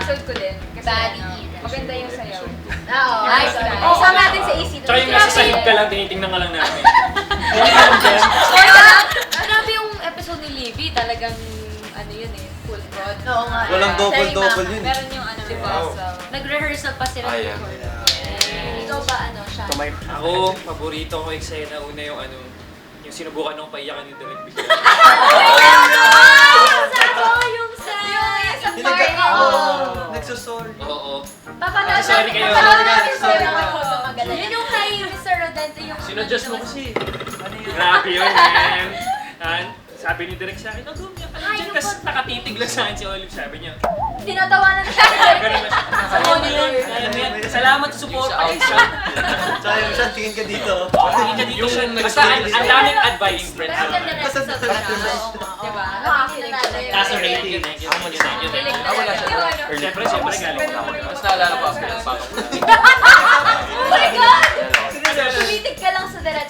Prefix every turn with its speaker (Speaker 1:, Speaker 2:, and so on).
Speaker 1: episode ko din. Kasi maganda yung sayaw. Oo,
Speaker 2: Nice.
Speaker 1: Kasama natin sa AC.
Speaker 3: Tsaka yung nasa sahig ka lang, tinitingnan ka lang namin.
Speaker 2: Grabe yung episode ni Libby, talagang ano yun eh, full prod.
Speaker 1: Oo nga.
Speaker 4: Walang double-double yun.
Speaker 1: Meron yung ano,
Speaker 2: Diba?
Speaker 1: so,
Speaker 2: Nag-rehearsal pa sila before.
Speaker 1: ikaw ba ano siya?
Speaker 3: Ako, paborito ko eksena una yung ano, yung sinubukan nung paiyakan ni Direk bigla.
Speaker 2: Yung sa
Speaker 4: Nagsusorry.
Speaker 3: Oo.
Speaker 1: Papanood
Speaker 3: Sorry kayo.
Speaker 1: Yun yung kay Mr. Rodente yung...
Speaker 3: Sinudyos mo kasi. Grabe yun, man. Sabi ni Direk sa akin, umiyak ka lang dyan. Tapos nakatitig lang sa akin si Olive. Sabi niya,
Speaker 1: Tinatawanan na siya.
Speaker 3: ganun na siya. Ano yun? Salamat sa support.
Speaker 4: Tsaka yung siya, tingin ka dito.
Speaker 3: Tingin ka dito siya. Basta ang daming advice, friend.
Speaker 4: Basta
Speaker 1: Diba? Nakakilig natin.
Speaker 3: Kaso rating. Thank you.
Speaker 1: Kilig na
Speaker 3: Siyempre, galing.
Speaker 5: Mas naalala ko ako ng